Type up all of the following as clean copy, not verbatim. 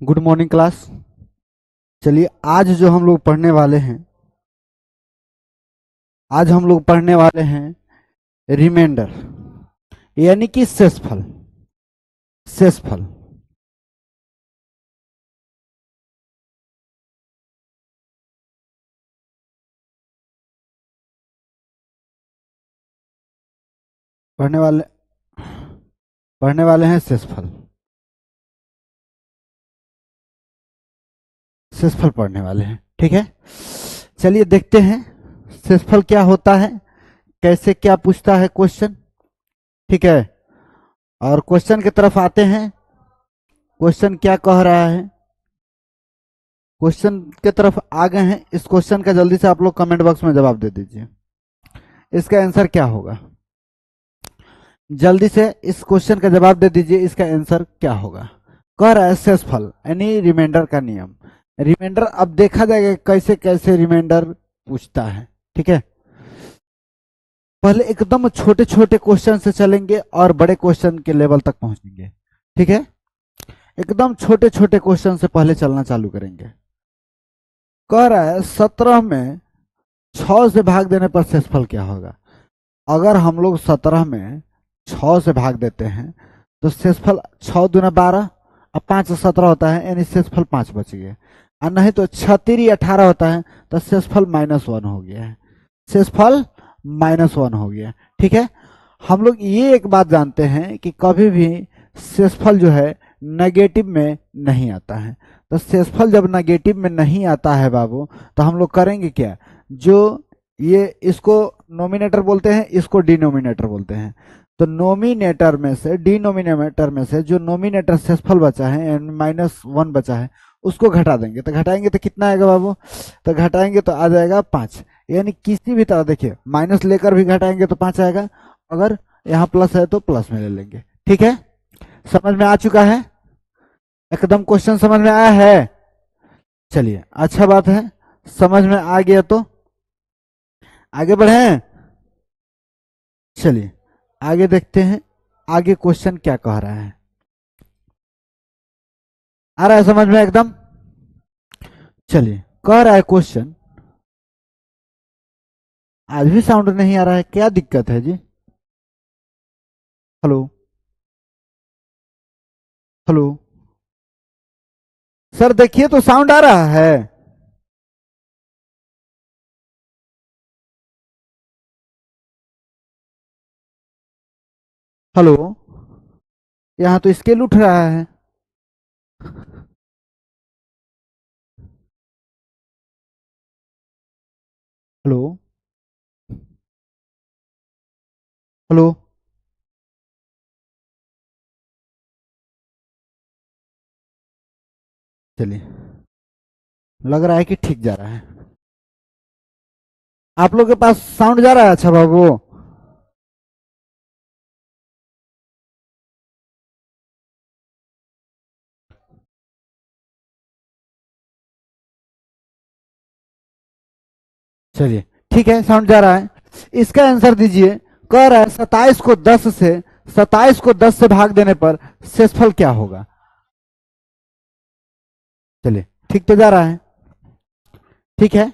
Good morning class. चलिए आज हम लोग पढ़ने वाले हैं रिमाइंडर, यानी कि शेषफल। शेषफल पढ़ने वाले पढ़ने वाले हैं शेषफल। शेषफल पढ़ने वाले हैं, ठीक है। चलिए देखते हैं शेषफल क्या होता है, कैसे क्या पूछता है क्वेश्चन, ठीक है। और क्वेश्चन की तरफ आते हैं। क्वेश्चन क्या कह रहा है, क्वेश्चन की तरफ आ गए हैं। इस क्वेश्चन का जल्दी से आप लोग कमेंट बॉक्स में जवाब दे दीजिए। इसका आंसर क्या होगा, जल्दी से इस क्वेश्चन का जवाब दे दीजिए। इसका आंसर क्या होगा। कह रहा है शेषफल यानी रिमाइंडर का नियम। रिमाइंडर अब देखा जाएगा कैसे कैसे रिमाइंडर पूछता है, ठीक है। पहले एकदम छोटे छोटे क्वेश्चन से चलेंगे और बड़े क्वेश्चन के लेवल तक पहुंचेंगे, ठीक है। एकदम छोटे छोटे क्वेश्चन से पहले चलना चालू करेंगे। कह रहा है 17 में 6 से भाग देने पर शेषफल क्या होगा। अगर हम लोग 17 में 6 से भाग देते हैं तो शेषफल 6 दूना 12 और 5 17 होता है, यानी शेषफल 5 बच गया। और नहीं तो 6 18 होता है तो शेषफल -1 हो गया है। शेषफल -1 हो गया, ठीक है। हम लोग ये एक बात जानते हैं कि कभी भी शेषफल जो है नेगेटिव में नहीं आता है। तो शेषफल जब नेगेटिव में नहीं आता है बाबू, तो हम लोग करेंगे क्या, जो ये इसको नोमिनेटर बोलते हैं, इसको डिनोमिनेटर बोलते हैं। तो नोमिनेटर में से डिनोमिनेटर में से जो नोमिनेटर शेषफल बचा है -1 बचा है, उसको घटा देंगे। तो घटाएंगे तो कितना आएगा बाबू, तो घटाएंगे तो आ जाएगा 5। यानी किसी भी तरह देखिए, माइनस लेकर भी घटाएंगे तो 5 आएगा, अगर यहाँ प्लस है तो प्लस में ले लेंगे, ठीक है। समझ में आ चुका है, एकदम क्वेश्चन समझ में आया है। चलिए अच्छा बात है, समझ में आ गया तो आगे बढ़े। चलिए आगे देखते हैं, आगे क्वेश्चन क्या कह रहा है। आ रहा है समझ में एकदम। चलिए कह रहा है क्वेश्चन, आज भी साउंड नहीं आ रहा है, क्या दिक्कत है जी। हेलो हेलो सर, देखिए तो साउंड आ रहा है। हेलो, यहाँ तो स्केल उठ रहा है। हेलो हेलो, चलिए लग रहा है कि ठीक जा रहा है। आप लोग के पास साउंड जा रहा है, अच्छा बाबू। चलिए ठीक है, साउंड जा रहा है। इसका आंसर दीजिए। कह रहा है 27 को 10 से भाग देने पर शेषफल क्या होगा। चलिए ठीक तो जा रहा है, ठीक है।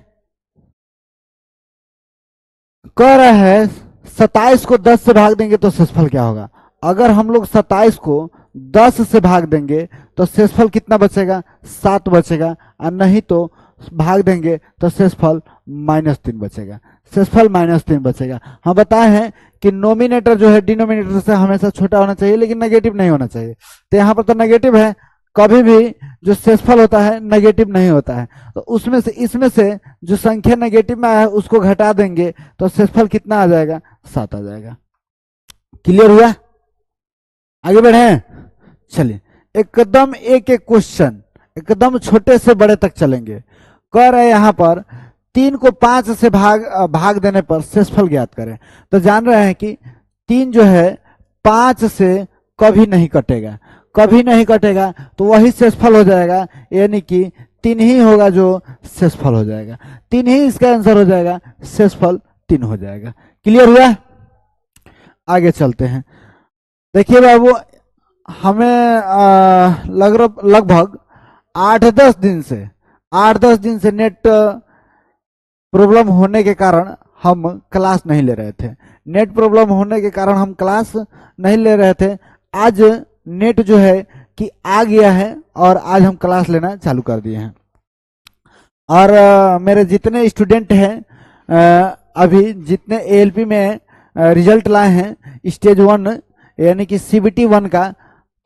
कह रहा है 27 को 10 से भाग देंगे तो शेषफल क्या होगा। अगर हम लोग 27 को 10 से भाग देंगे तो शेषफल कितना बचेगा, 7 बचेगा। और नहीं तो भाग देंगे तो शेषफल -3 बचेगा। शेषफल -3 बचेगा। हम बताए हैं कि नोमिनेटर जो है डिनोमिनेटर से हमेशा छोटा होना चाहिए, लेकिन नेगेटिव नहीं होना चाहिए। तो यहाँ पर तो नेगेटिव है, कभी भी जो शेषफल होता है नेगेटिव नहीं होता है। तो उसमें से इसमें से जो संख्या नेगेटिव में आया है उसको घटा देंगे तो शेषफल कितना आ जाएगा, 7 आ जाएगा। क्लियर हुआ, आगे बढ़े। चलिए एकदम एक एक क्वेश्चन, एकदम छोटे से बड़े तक चलेंगे। कह रहे हैं यहाँ पर 3 को 5 से भाग देने पर शेषफल ज्ञात करें। तो जान रहे हैं कि 3 जो है 5 से कभी नहीं कटेगा, कभी नहीं कटेगा, तो वही शेषफल हो जाएगा। यानी कि 3 ही होगा जो शेषफल हो जाएगा, 3 ही इसका आंसर हो जाएगा, शेषफल 3 हो जाएगा। क्लियर हुआ, आगे चलते हैं। देखिए बाबू, हमें लगभग 8-10 दिन से नेट प्रॉब्लम होने के कारण हम क्लास नहीं ले रहे थे। नेट प्रॉब्लम होने के कारण हम क्लास नहीं ले रहे थे। आज नेट जो है कि आ गया है और आज हम क्लास लेना चालू कर दिए हैं। और मेरे जितने स्टूडेंट हैं अभी जितने एएलपी में रिजल्ट लाए हैं स्टेज 1 यानी कि सीबीटी 1 का,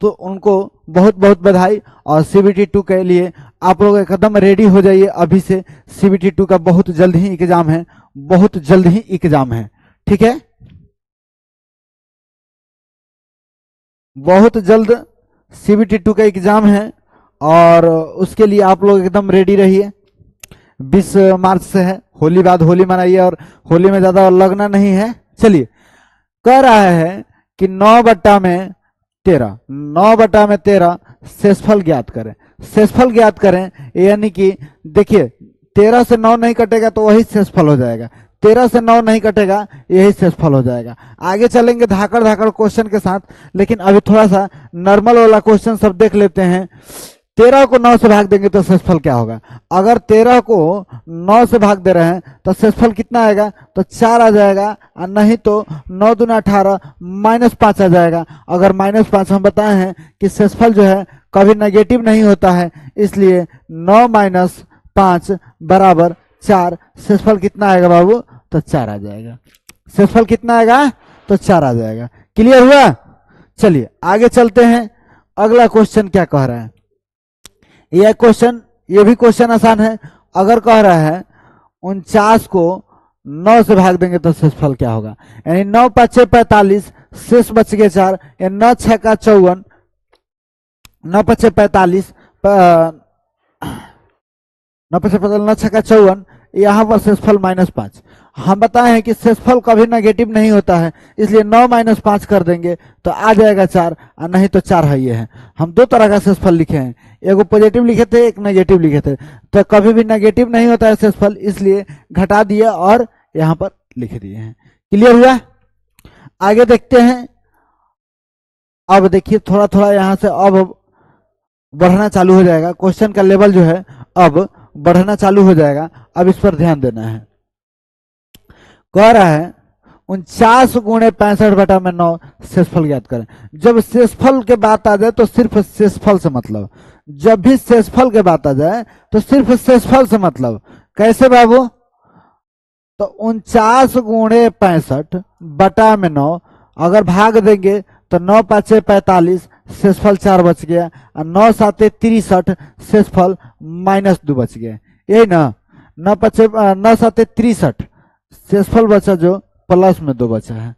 तो उनको बहुत बहुत बधाई। और सीबीटी 2 के लिए आप लोग एकदम रेडी हो जाइए अभी से। सीबीटी 2 का बहुत जल्द ही एग्जाम है, बहुत जल्द ही एग्जाम है, ठीक है। बहुत जल्द सीबीटी 2 का एग्जाम है और उसके लिए आप लोग एकदम रेडी रहिए। 20 मार्च से है, होली बाद होली मनाइए और होली में ज्यादा लगना नहीं है। चलिए, कह रहा है कि 9/13 शेषफल ज्ञात करें। शेषफल ज्ञात करें यानी कि देखिए 13 से 9 नहीं कटेगा तो वही शेषफल हो जाएगा, 13 से 9 नहीं कटेगा यही शेषफल हो जाएगा। आगे चलेंगे धाकड़ धाकड़ क्वेश्चन के साथ, लेकिन अभी थोड़ा सा नॉर्मल वाला क्वेश्चन सब देख लेते हैं। 13 को 9 से भाग देंगे तो शेषफल क्या होगा। अगर 13 को 9 से भाग दे रहे हैं तो शेषफल कितना आएगा, तो 4 आ जाएगा। और नहीं तो 9 दूना 18 -5 आ जाएगा। अगर -5 हम बताए हैं कि शेषफल जो है कभी नेगेटिव नहीं होता है, इसलिए 9 - 5 = 4। शेषफल कितना आएगा बाबू, तो 4 आ जाएगा। शेषफल कितना आएगा, तो 4 आ जाएगा। क्लियर हुआ। चलिए आगे चलते हैं। अगला क्वेश्चन क्या कह रहा है। यह भी क्वेश्चन आसान है। अगर कह रहा है 49 को 9 से भाग देंगे तो शेषफल क्या होगा, यानी 9 × 5 = 45, शेष बच गए 4, या 9 × 6 = 54, 9 × 5 = 45, 9 × 5 = 9 × 6 = 54। यहाँ पर शेषफल -5। हम बताए हैं कि शेषफल कभी नेगेटिव नहीं होता है, इसलिए 9 - 5 कर देंगे तो आ जाएगा 4, और नहीं तो 4 है। ये है, हम दो तरह का शेषफल लिखे हैं, एक पॉजिटिव लिखे थे, एक नेगेटिव लिखे थे। तो कभी भी नेगेटिव नहीं होता है शेषफल, इसलिए घटा दिए और यहाँ पर लिख दिए हैं। क्लियर हुआ। आगे देखते हैं। अब देखिए थोड़ा थोड़ा यहाँ से अब बढ़ना चालू हो जाएगा। क्वेश्चन का लेवल जो है अब बढ़ना चालू हो जाएगा। अब इस पर ध्यान देना है। कह रहा है 49 × 65/9 शेषफल ज्ञात करें। जब शेषफल के बात आ जाए तो सिर्फ शेषफल से मतलब, जब भी शेषफल के बात आ जाए तो सिर्फ शेषफल से मतलब। कैसे बाबू, तो 49 × 65/9 अगर भाग देंगे तो 9 × 5 = 45, शेषफल 4 बच गया, और 9 × 7 = 63, शेषफल -2 बच गया। यही ना, 9 × 7 = 63, शेषफल बचा जो प्लस में 2 बचा है।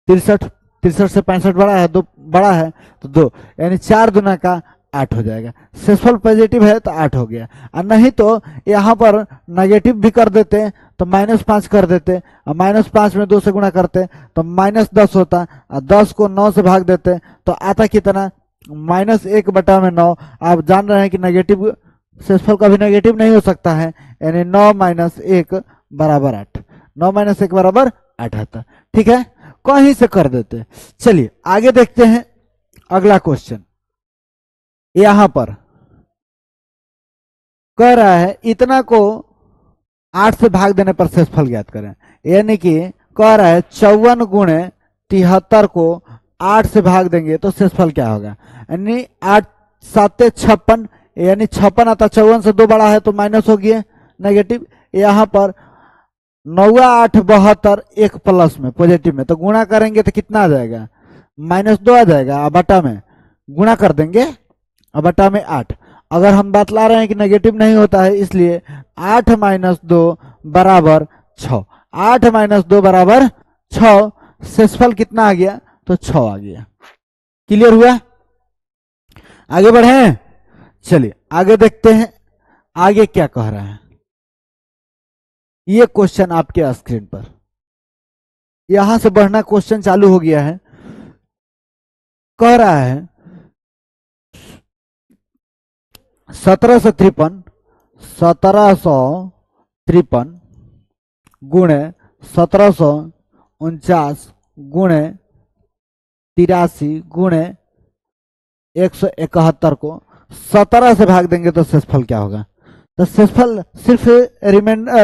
63 से 65 बड़ा है, 2 बड़ा है तो 2, यानी 4 दूना का 8 हो जाएगा। शेषफल पॉजिटिव है तो 8 हो गया। और नहीं तो यहाँ पर नेगेटिव भी कर देते तो -5 कर देते, और -5 में 2 से गुणा करते तो -10 होता, और 10 को 9 से भाग देते तो आता कितना, -1/9। आप जान रहे हैं कि नेगेटिव शेषफल कभी नेगेटिव नहीं हो सकता है, यानी 9 - 1 = 8। 9 - 1 = 8 आता। ठीक है, कहीं से कर देते। चलिए आगे देखते हैं अगला क्वेश्चन। यहां पर कह रहा है इतना को 8 से भाग देने पर शेषफल ज्ञात करें। यानी कि कह रहा है 54 × 73 को 8 से भाग देंगे तो शेषफल क्या होगा, यानी 8 × 7 = 56, यानी 56 आता। 54 से 2 बड़ा है तो माइनस हो गया नेगेटिव। यहाँ पर 9 × 8 = 72, एक प्लस में पॉजिटिव में, तो गुणा करेंगे तो कितना आ जाएगा, -2 आ जाएगा। अब बटा में गुणा कर देंगे, अब बटा में 8। अगर हम बतला रहे हैं कि नेगेटिव नहीं होता है, इसलिए 8 - 2 = 6। 8 - 2 = 6। शेषफल कितना आ गया, तो 6 आ गया। क्लियर हुआ। आगे बढ़े। चलिए आगे देखते हैं आगे क्या कह रहा है। ये क्वेश्चन आपके स्क्रीन पर, यहां से बढ़ना क्वेश्चन चालू हो गया है। कह रहा है 1753 गुणे 1749 गुणे 83 गुणे 171 को 17 से भाग देंगे तो शेषफल क्या होगा? तो शेषफल सिर्फ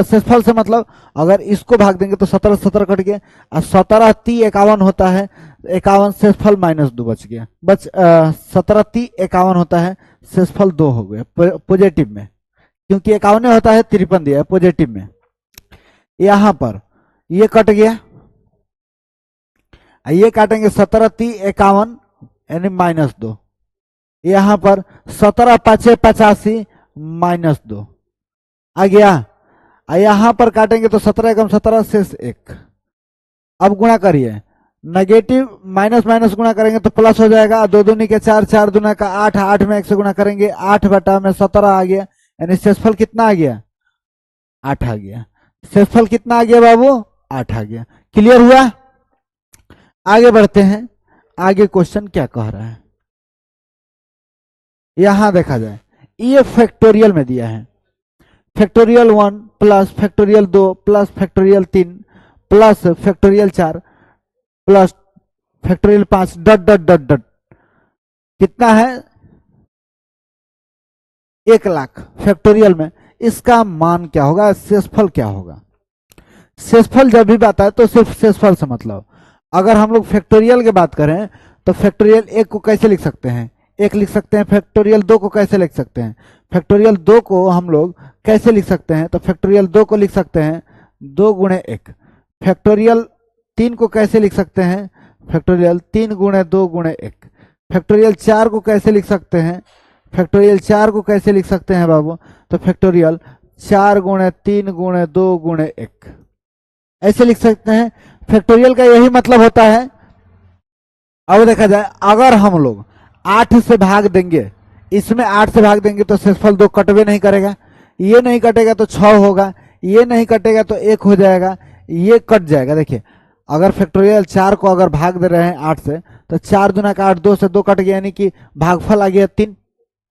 शेषफल से मतलब अगर इसको भाग देंगे तो 17 17 कट गया, और 17 ती 51 होता है, 51 शेषफल -2 बच गया, 17 ती 51 होता है, शेषफल 2 हो गया पॉजिटिव में, क्योंकि 51 होता है, 53 दिया है पॉजिटिव में। यहां पर ये कट गया, ये काटेंगे 17 ती 51 यानी -2, यहां पर 17 5 85 -2 आ गया। यहां पर काटेंगे तो 17 एकम 17 शेष 1। अब गुणा करिए, नेगेटिव माइनस माइनस गुणा करेंगे तो प्लस हो जाएगा, 2 दूनी के 4, 4 दूना का 8, 8 में 1 से गुणा करेंगे, 8 बटा में 17 आ गया, यानी शेषफल कितना आ गया? 8 आ गया। शेषफल कितना आ गया बाबू? 8 आ गया। क्लियर हुआ? आगे बढ़ते हैं, आगे क्वेश्चन क्या कह रहा है यहां देखा जाए। ये फैक्टोरियल में दिया है, factorial 1 plus factorial 2 plus factorial 3 plus factorial 4 plus factorial 5 डट डट डट डट, कितना है? 1,00,000 फैक्टोरियल में। इसका मान क्या होगा? शेषफल क्या होगा? शेषफल जब भी बात है तो सिर्फ शेषफल से मतलब। अगर हम लोग फैक्टोरियल की बात करें तो फैक्टोरियल 1 को कैसे लिख सकते हैं? 1 लिख सकते हैं। फैक्टोरियल 2 को कैसे लिख सकते हैं? फैक्टोरियल 2 को हम लोग कैसे लिख सकते हैं? तो फैक्टोरियल 2 को लिख सकते हैं 2 गुणे 1। फैक्टोरियल 3 को कैसे लिख सकते हैं? फैक्टोरियल 3 गुणे 2 गुणे 1। फैक्टोरियल 4 को कैसे लिख सकते हैं? फैक्टोरियल 4 को कैसे लिख सकते हैं बाबू? तो फैक्टोरियल 4 गुणे 3 गुणे 2 गुणे 1 ऐसे लिख सकते हैं। फैक्टोरियल का यही मतलब होता है। अब देखा जाए, अगर हम लोग 8 से भाग देंगे, इसमें 8 से भाग देंगे तो शेषफल 2 कटवे नहीं करेगा, ये नहीं कटेगा तो 6 होगा, ये नहीं कटेगा तो 1 हो जाएगा, ये कट जाएगा। देखिए, अगर फैक्टोरियल 4 को अगर भाग दे रहे हैं 8 से, तो 4 दूना का 8, 2 से 2 कट गया, यानी कि भागफल आ गया 3,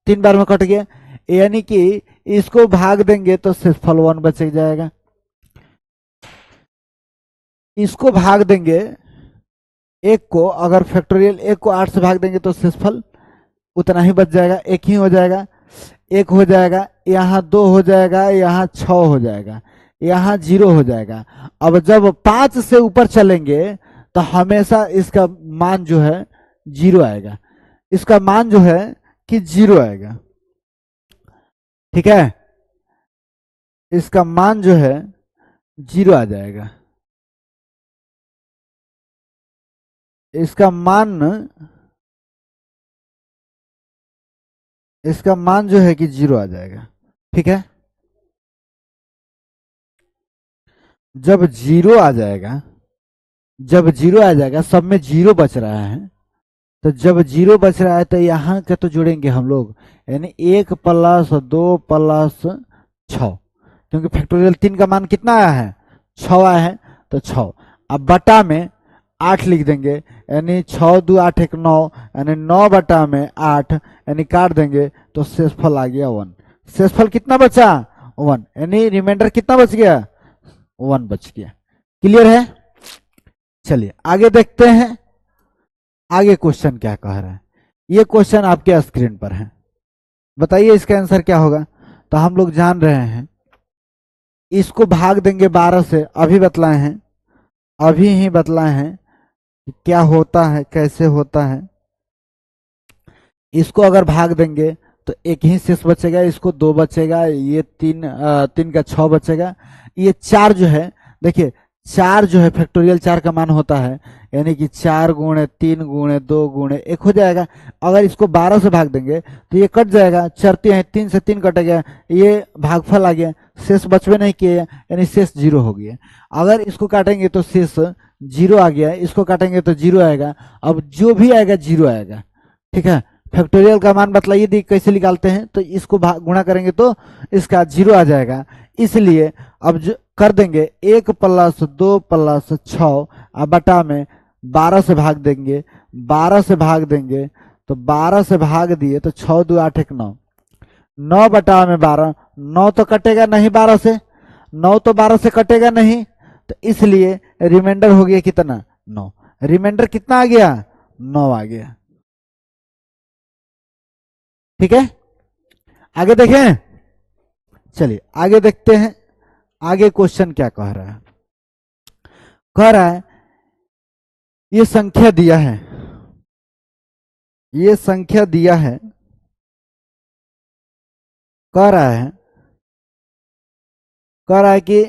3 बार में कट गया, यानी कि इसको भाग देंगे तो शेषफल 1 बच जाएगा। इसको भाग देंगे 1 को, अगर फैक्टोरियल 1 को 8 से भाग देंगे तो शेषफल उतना ही बच जाएगा, 1 ही हो जाएगा, 1 हो जाएगा, यहाँ 2 हो जाएगा, यहाँ 6 हो जाएगा, यहाँ 0 हो जाएगा। अब जब 5 से ऊपर चलेंगे तो हमेशा इसका मान जो है 0 आएगा, इसका मान जो है कि 0 आएगा। ठीक है, इसका मान जो है 0 आ जाएगा, इसका मान जो है कि 0 आ जाएगा। ठीक है, जब 0 आ जाएगा, जब 0 आ जाएगा, सब में 0 बच रहा है, तो जब 0 बच रहा है तो यहाँ का तो जोड़ेंगे हम लोग, यानी 1 प्लस 2 प्लस 6, क्योंकि फैक्टोरियल 3 का मान कितना आया है? 6 आया है, तो 6। अब बटा में 8 लिख देंगे, यानी 6 2 8 1 9, यानी 9 बटा में 8, यानी काट देंगे तो शेषफल आ गया 1। शेषफल कितना बचा? 1, यानी रिमाइंडर कितना बच गया? 1 बच गया। क्लियर है? चलिए आगे देखते हैं, आगे क्वेश्चन क्या कह रहा है। ये क्वेश्चन आपके स्क्रीन पर है, बताइए इसका आंसर क्या होगा। तो हम लोग जान रहे हैं, इसको भाग देंगे 12 से, अभी बतलाए हैं, अभी ही बतलाए हैं कि क्या होता है, कैसे होता है। इसको अगर भाग देंगे तो 1 ही शेष बचेगा, इसको 2 बचेगा, ये 3 का 6 बचेगा, ये 4 जो है, देखिए 4 जो है फैक्टोरियल 4 का मान होता है, यानी कि 4 गुणे 3 गुणे 2 गुणे 1 हो जाएगा। अगर इसको 12 से भाग देंगे तो ये कट जाएगा, चरते हैं 3 से 3 कट गया, ये भागफल आ गया, शेष बचवे नहीं किए, यानी शेष 0 हो गया। अगर इसको काटेंगे तो शेष 0 आ गया, इसको काटेंगे तो 0 आएगा, अब जो भी आएगा 0 आएगा। ठीक है, फैक्टोरियल का मान बतलाइए दी कैसे निकालते हैं। तो इसको गुणा करेंगे तो इसका 0 आ जाएगा, इसलिए अब जो कर देंगे 1 प्लस 2 प्लस 6 बटा में 12 से भाग देंगे, 12 से भाग देंगे तो 12 से भाग दिए तो 6 2 8 1 9, 9 बटा में 12, 9 तो कटेगा नहीं 12 से, 9 तो 12 से कटेगा नहीं, तो इसलिए रिमाइंडर हो गया कितना? 9। रिमाइंडर कितना आ गया? 9 आ गया। ठीक है, आगे देखें, चलिए आगे देखते हैं। आगे क्वेश्चन क्या कह रहा है? कह रहा है ये संख्या दिया है, ये संख्या दिया है, कह रहा है, कह रहा है कि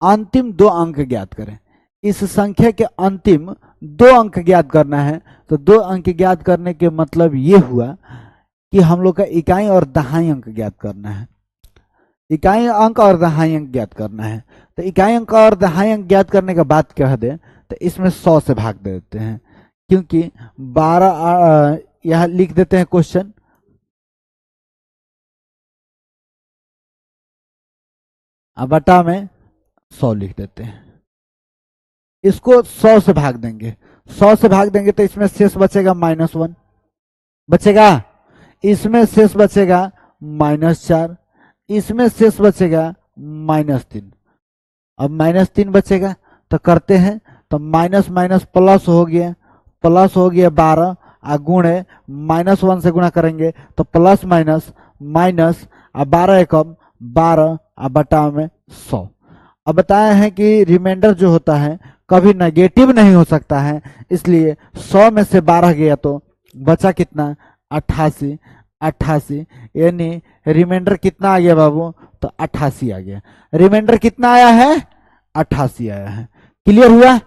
अंतिम दो अंक ज्ञात करें। इस संख्या के अंतिम दो अंक ज्ञात करना है। तो दो अंक ज्ञात करने के मतलब ये हुआ कि हम लोग का इकाई और दहाई अंक ज्ञात करना है। इकाई अंक और दहाई अंक ज्ञात करना है। तो इकाई अंक और दहाई अंक ज्ञात करने का बात कह दे तो इसमें 100 से भाग दे देते हैं, क्योंकि 12 यहां लिख देते हैं क्वेश्चन। अब बटा में 100 लिख देते हैं। इसको 100 से भाग देंगे, 100 से भाग देंगे तो इसमें शेष बचेगा -1 बचेगा, इसमें शेष बचेगा -4, इसमें शेष बचेगा -3। अब -3 बचेगा तो करते हैं, तो माइनस माइनस प्लस हो गया, प्लस हो गया 12, गुणे -1 से गुणा करेंगे तो प्लस माइनस माइनस, अब 12 एकम 12, अब बटा में 100। अब बताया है कि रिमाइंडर जो होता है कभी नेगेटिव नहीं हो सकता है, इसलिए 100 में से 12 गया तो बचा कितना? 88। 88 यानी रिमाइंडर कितना आ गया बाबू? तो 88 आ गया। रिमाइंडर कितना आया है? 88 आया है। क्लियर हुआ?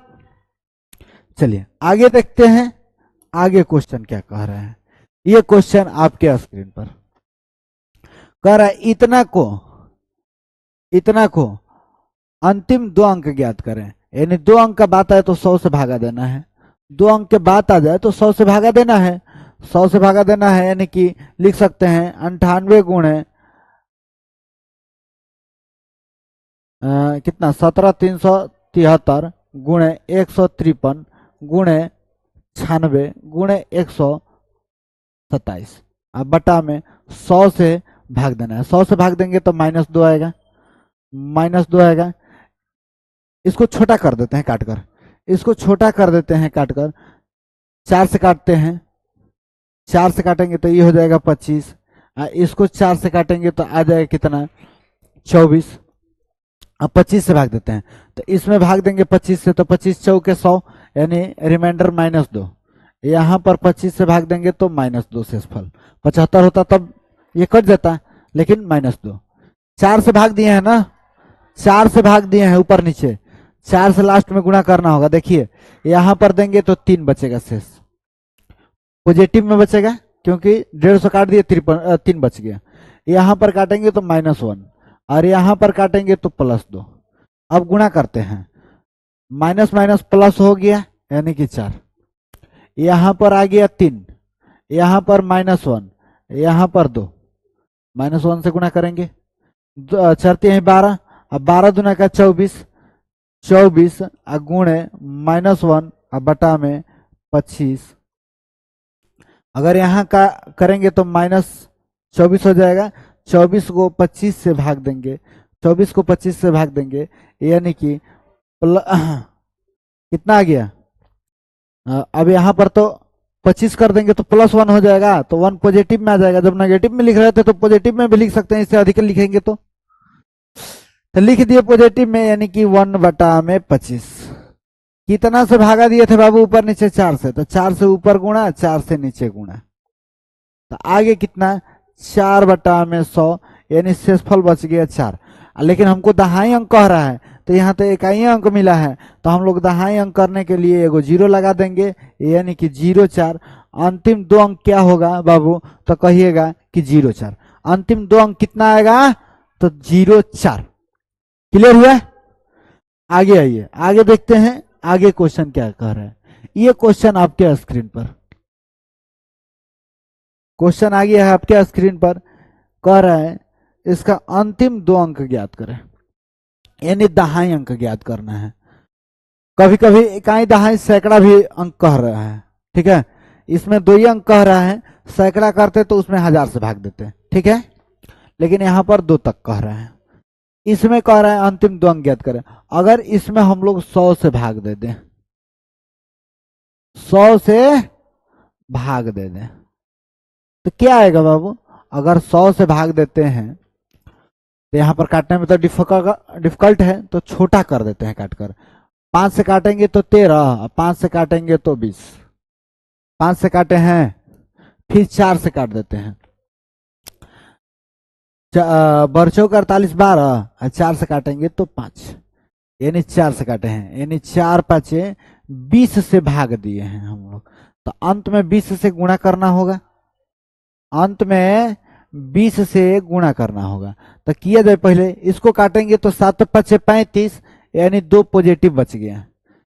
चलिए आगे देखते हैं। आगे क्वेश्चन क्या कह रहा है? ये क्वेश्चन आपके स्क्रीन पर कह रहा है इतना को अंतिम दो अंक ज्ञात करें। यानी दो अंक का बात आए तो 100 से भागा देना है, दो अंक के बात आ जाए तो 100 से भागा देना है, 100 से भागा देना है। यानी कि लिख सकते हैं 98 गुणे कितना 17,373 गुणे 153 गुणे 96 गुणे 127। अब बटा में 100 से भाग देना है। 100 से भाग देंगे तो -2 आएगा, -2 आएगा। इसको छोटा कर देते हैं काटकर, इसको छोटा कर देते हैं काटकर। 4 से काटते हैं, 4 से काटेंगे तो ये हो जाएगा 25। इसको 4 से काटेंगे तो आ जाएगा कितना? 24। अब 25 से भाग देते हैं, तो इसमें भाग देंगे 25 से, तो 25 चौके 100 यानी रिमाइंडर -2। यहाँ पर 25 से भाग देंगे तो -2 शेषफल 75 होता, तब ये कट जाता, लेकिन -2। 4 से भाग दिए हैं ना, 4 से भाग दिए हैं ऊपर नीचे, 4 से लास्ट में गुणा करना होगा। देखिए यहाँ पर देंगे तो 3 बचेगा शेष, पॉजिटिव में बचेगा क्योंकि 150 काट दिए 3 बच गया। यहाँ पर काटेंगे तो -1 और यहाँ पर काटेंगे तो +2। अब गुणा करते हैं, माइनस माइनस प्लस हो गया यानी कि 4, यहाँ पर आ गया 3, यहाँ पर -1, यहाँ पर 2, -1 से गुणा करेंगे, चरते हैं 12, अब 12 दूना का 24, 24 गुणे -1 अब बटा में 25। अगर यहाँ का करेंगे तो -24 हो जाएगा, 24 को 25 से भाग देंगे, 24 को 25 से भाग देंगे यानी कि कितना आ गया? अब यहाँ पर तो 25 कर देंगे तो +1 हो जाएगा, तो 1 पॉजिटिव में आ जाएगा। जब नेगेटिव में लिख रहे थे तो पॉजिटिव में भी लिख सकते हैं, इससे अधिक लिखेंगे तो लिख दिए पॉजिटिव में यानी कि 1/25। कितना से भागा दिए थे बाबू? ऊपर नीचे 4 से, तो 4 से ऊपर गुणा, 4 से नीचे गुणा, तो आगे कितना? 4/100 यानी शेषफल बच गया 4। लेकिन हमको दहाई अंक कह रहा है तो यहाँ तो इकाई अंक मिला है, तो हम लोग दहाई अंक करने के लिए एगो 0 लगा देंगे यानी कि 0,4। अंतिम दो अंक क्या होगा बाबू? तो कहिएगा कि 0,4। अंतिम दो अंक कितना आएगा? तो 0,4। क्लियर हुआ? आगे आइए, आगे देखते हैं आगे क्वेश्चन क्या कह रहा है। ये क्वेश्चन आपके स्क्रीन पर, क्वेश्चन आ गया है आपके स्क्रीन पर। कह रहा है इसका अंतिम दो अंक ज्ञात करें, यानी दहाई अंक ज्ञात करना है। कभी कभी इकाई दहाई सैकड़ा भी अंक कह रहा है, ठीक है। इसमें दो ही अंक कह रहा है, सैकड़ा करते तो उसमें 1000 से भाग देते, ठीक है। लेकिन यहाँ पर 2 तक कह रहा है, इसमें कह रहा है अंतिम दो अंक ज्ञात करें। अगर इसमें हम लोग 100 से भाग दे दें, 100 से भाग दे दें तो क्या आएगा बाबू? अगर 100 से भाग देते हैं तो यहाँ पर काटने में तो डिफिकल्ट है, तो छोटा कर देते हैं काटकर। 5 से काटेंगे तो 13, 5 से काटेंगे तो 20, 5 से काटे हैं, फिर 4 से काट देते हैं, बरचों का 48 12, और 4 से काटेंगे तो 5, यानी 4 से काटे हैं, यानी 4 5 20 से भाग दिए हैं हम लोग। तो अंत में 20 से गुणा करना होगा, अंत में 20 से गुणा करना होगा। तो किया जाए, पहले इसको काटेंगे तो 7 5 35, यानी 2 पॉजिटिव बच गया।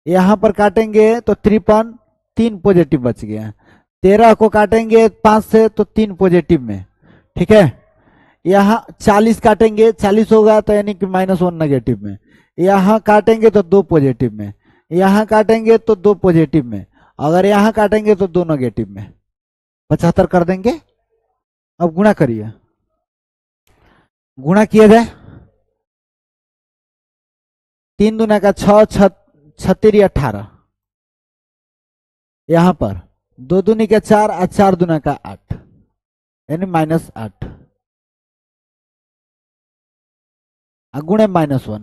यहाँ पर काटेंगे तो 53, 3 पॉजिटिव बच गया। 13 को काटेंगे 5 से तो 3 पॉजिटिव में, ठीक है। यहाँ 40 काटेंगे, 40 होगा तो यानी कि -1 नेगेटिव में। यहाँ काटेंगे तो 2 पॉजिटिव में, यहाँ काटेंगे तो 2 पॉजिटिव में, अगर यहाँ काटेंगे तो 2 नेगेटिव में। 75 कर देंगे। अब गुणा करिए, गुणा किया जाए, 3 दूना का 6, 36 18, यहां पर 2 दूनी का 4 और 4 दूना का 8, यानी -8, गुणे -1,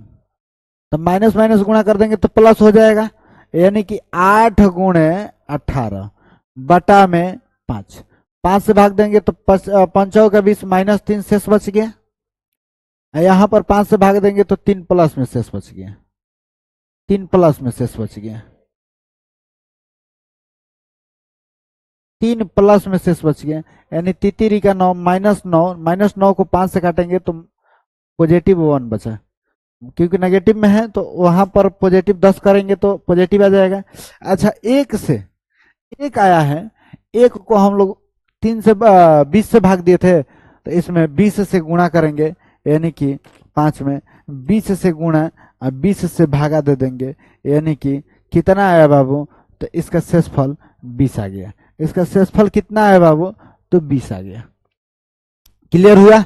तो माइनस माइनस गुणा कर देंगे तो प्लस हो जाएगा, यानी कि 8 गुणे 18 बटा में 5, 5 से भाग देंगे तो 5 का 20, -3 शेष बच गया। यहां पर 5 से भाग देंगे तो 3 प्लस में शेष बच गया, 3 प्लस में शेष बच गया, 3 प्लस में शेष बच गया, यानी तितिरी का 9 -9 को 5 से काटेंगे तो पॉजिटिव 1 बचा, क्योंकि नेगेटिव में है तो वहां पर पॉजिटिव 10 करेंगे तो पॉजिटिव आ जाएगा। अच्छा, 1 से 1 आया है, 1 को हम लोग 3 से 20 से भाग दिए थे, तो इसमें 20 से गुणा करेंगे, यानी कि 5 में 20 से गुणा और 20 से भागा दे देंगे, यानी कि कितना आया बाबू, तो इसका शेषफल 20 आ गया। इसका शेषफल कितना है बाबू, तो 20 आ गया। क्लियर हुआ?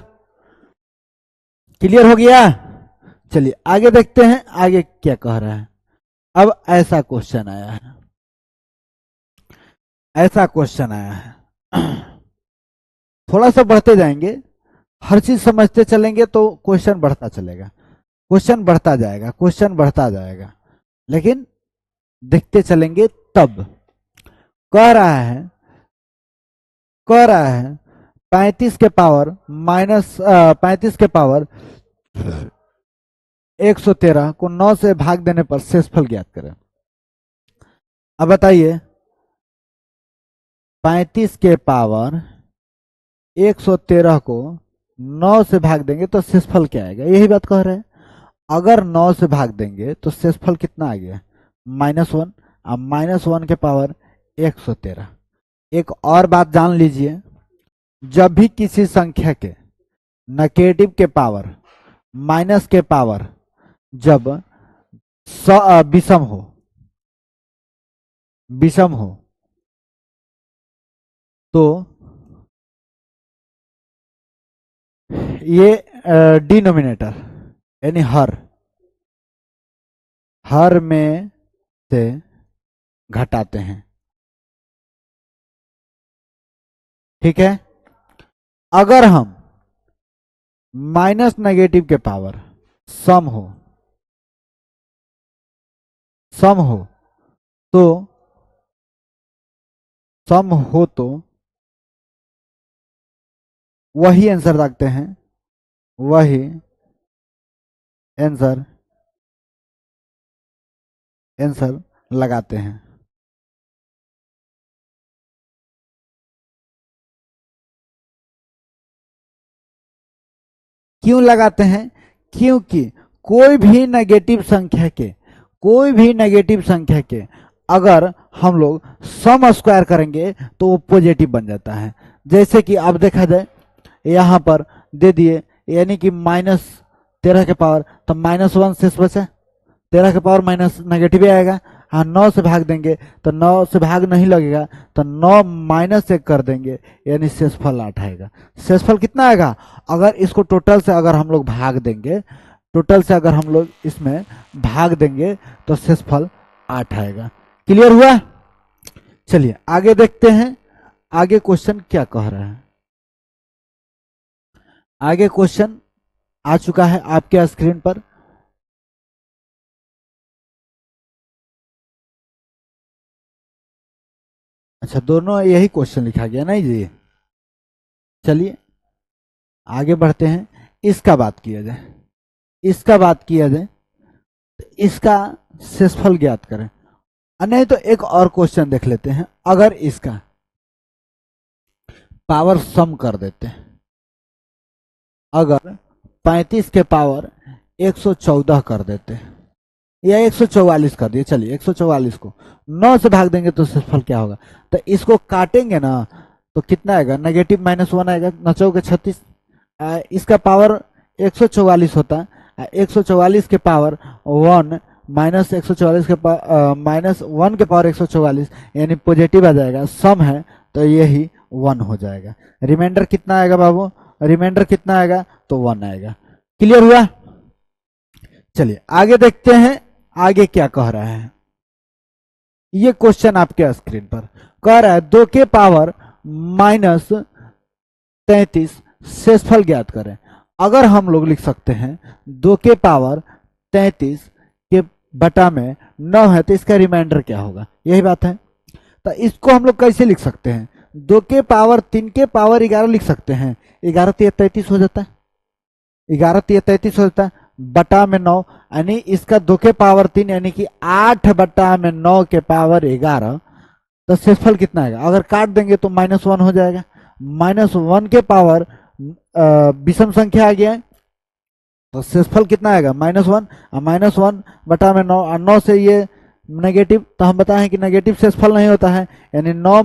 क्लियर हो गया? चलिए आगे देखते हैं आगे क्या कह रहा है। अब ऐसा क्वेश्चन आया है, ऐसा क्वेश्चन आया है, थोड़ा सा बढ़ते जाएंगे, हर चीज समझते चलेंगे तो क्वेश्चन बढ़ता चलेगा, क्वेश्चन बढ़ता जाएगा, क्वेश्चन बढ़ता जाएगा, लेकिन देखते चलेंगे तब। कह रहा है 35 के पावर -35 के पावर 113 को 9 से भाग देने पर शेषफल ज्ञात करें। अब बताइए, 35 के पावर 113 को 9 से भाग देंगे तो शेषफल क्या आएगा, यही बात कह रहे हैं। अगर 9 से भाग देंगे तो शेषफल कितना आ गया, -1, अब -1 के पावर 113। एक और बात जान लीजिए, जब भी किसी संख्या के नेगेटिव के पावर माइनस के पावर जब विषम हो तो ये डिनोमिनेटर यानी हर में से घटाते हैं, ठीक है। अगर हम माइनस नेगेटिव के पावर सम हो तो वही आंसर रखते हैं, वही आंसर लगाते हैं। क्यों लगाते हैं? क्योंकि कोई भी नेगेटिव संख्या के अगर हम लोग सम स्क्वायर करेंगे तो वो पॉजिटिव बन जाता है। जैसे कि अब देखा जाए, यहाँ पर दे दिए, यानी कि -13 के पावर, तो -1 शेष बचा, 13 के पावर माइनस नेगेटिव आएगा। हाँ, 9 से भाग देंगे तो 9 से भाग नहीं लगेगा, तो 9 -1 कर देंगे, यानी शेषफल 8 आएगा। शेषफल कितना आएगा, अगर इसको टोटल से अगर हम लोग भाग देंगे, इसमें भाग देंगे तो शेषफल 8 आएगा। क्लियर हुआ? चलिए आगे देखते हैं, आगे क्वेश्चन क्या कह रहा है। आगे क्वेश्चन आ चुका है आपके स्क्रीन पर। अच्छा, दोनों यही क्वेश्चन लिखा गया नहीं जी। चलिए आगे बढ़ते हैं। इसका बात किया जाए, इसका बात किया जाए तो इसका शेषफल ज्ञात करें। नहीं तो एक और क्वेश्चन देख लेते हैं। अगर इसका पावर सम कर देते हैं, अगर 35 के पावर 114 कर देते हैं या 144 कर दिए, चलिए 144 को 9 से भाग देंगे तो शेषफल क्या होगा। तो इसको काटेंगे ना तो कितना आएगा, नेगेटिव -1 आएगा, 9 के 36। इसका पावर 144 होता है, 144 के पावर 1 माइनस 144 के -1 के पावर 144 यानी पॉजिटिव आ जाएगा, सम है तो यही 1 हो जाएगा। रिमाइंडर कितना आएगा बाबू, रिमाइंडर कितना आएगा तो 1 आएगा। क्लियर हुआ। चलिए आगे देखते हैं आगे क्या कह रहा है। ये क्वेश्चन आपके स्क्रीन पर कह रहा है 2 के पावर -33 शेषफल ज्ञात करें। अगर हम लोग लिख सकते हैं 2 के पावर 33 के बटा में 9 है तो इसका रिमाइंडर क्या होगा, यही बात है। तो इसको हम लोग कैसे लिख सकते हैं, 2 के पावर 3 के पावर 11 लिख सकते हैं। 11 3 33 हो जाता है, 11 3 33 हो जाता है, बटा में 9 यानी इसका 2 के पावर 3 यानी कि 8 बटा में 9 के पावर 11। तो शेषफल कितना आएगा, अगर काट देंगे तो -1 हो जाएगा। -1 के पावर विषम संख्या आ गया है तो शेषफल कितना आएगा, -1। -1 बटा में 9, 9 से ये नेगेटिव, तो हम बताएं कि नेगेटिव शेषफल नहीं होता है, यानी 9 -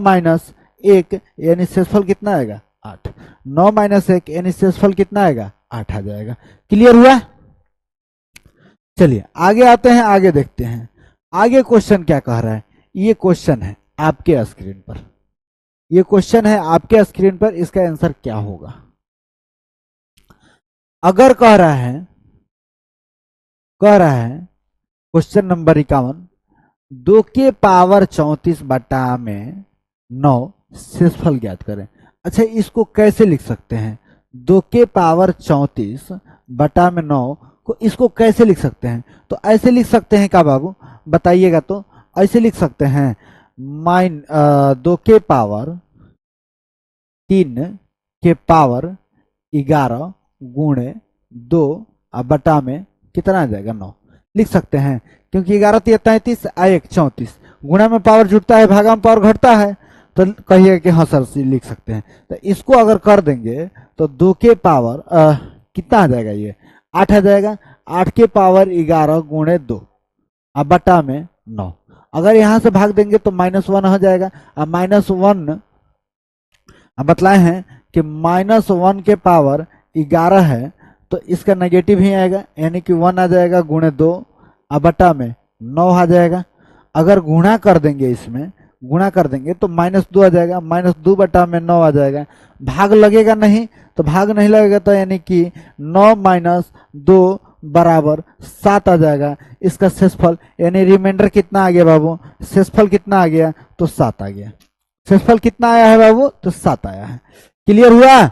1 यानी शेषफल कितना आएगा 8। 9 - 1 यानी शेषफल कितना आएगा 8 आ जाएगा। क्लियर हुआ। चलिए आगे आते हैं, आगे देखते हैं आगे क्वेश्चन क्या कह रहा है। ये क्वेश्चन है आपके स्क्रीन पर, ये क्वेश्चन है आपके स्क्रीन पर, इसका आंसर क्या होगा। अगर कह रहा है क्वेश्चन नंबर 51, 2 के पावर 34 बटा में 9 शेषफल ज्ञात करें। अच्छा इसको कैसे लिख सकते हैं, 2 के पावर 34 बटा में 9 को इसको कैसे लिख सकते हैं। तो ऐसे लिख सकते हैं क्या बाबू, बताइएगा। तो ऐसे लिख सकते हैं 2 के पावर 3 के पावर 11 गुणे 2 बटा में कितना आ जाएगा 9 लिख सकते हैं, क्योंकि 11 3 33 1 34 गुणा में पावर जुटता है, भागा में पावर घटता है। तो कहिएगा कि हाँ सर लिख सकते हैं। तो इसको अगर कर देंगे तो 2 के पावर कितना आ जाएगा, ये 8 आ जाएगा। 8 के पावर 11 गुणे 2 बटा में 9। अगर यहां से भाग देंगे तो -1 हो जाएगा। अब -1 बतलाए हैं कि -1 के पावर 11 है तो इसका नेगेटिव ही आएगा, यानी कि 1 आ जाएगा गुणे 2 बटा में 9 आ जाएगा। अगर गुणा कर देंगे, इसमें गुणा कर देंगे तो -2 आ जाएगा, -2 बटा में 9 आ जाएगा। भाग लगेगा नहीं, तो भाग नहीं लगेगा तो यानी कि 9 - 2 बराबर 7 आ जाएगा। इसका शेषफल यानी रिमाइंडर कितना आ गया बाबू, शेषफल कितना आ गया तो 7 आ गया। शेषफल कितना आया है बाबू तो 7 आया है। क्लियर हुआ।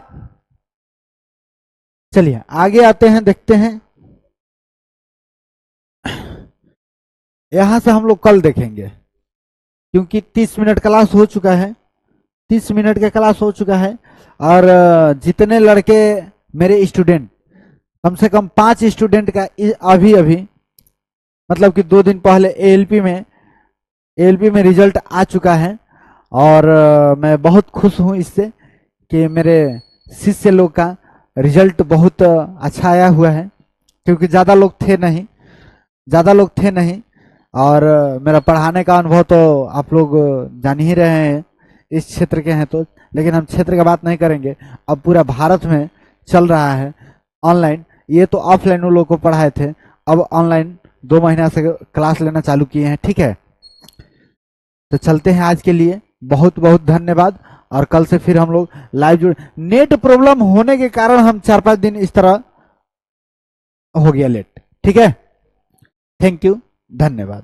चलिए आगे आते हैं, देखते हैं। यहां से हम लोग कल देखेंगे, क्योंकि 30 मिनट क्लास हो चुका है, 30 मिनट का क्लास हो चुका है। और जितने लड़के मेरे स्टूडेंट, कम से कम 5 स्टूडेंट का अभी मतलब कि 2 दिन पहले एएलपी में रिजल्ट आ चुका है। और मैं बहुत खुश हूं इससे कि मेरे शिष्य लोग का रिजल्ट बहुत अच्छा आया हुआ है, क्योंकि ज़्यादा लोग थे नहीं। और मेरा पढ़ाने का अनुभव तो आप लोग जान ही रहे हैं, इस क्षेत्र के हैं तो। लेकिन हम क्षेत्र की बात नहीं करेंगे, अब पूरा भारत में चल रहा है ऑनलाइन। ये तो ऑफलाइन उन लोगों को पढ़ाए थे, अब ऑनलाइन 2 महीना से क्लास लेना चालू किए हैं। ठीक है, तो चलते हैं। आज के लिए बहुत बहुत धन्यवाद। और कल से फिर हम लोग लाइव जुड़। नेट प्रॉब्लम होने के कारण हम 4-5 दिन इस तरह हो गया लेट। ठीक है, थैंक यू, धन्यवाद।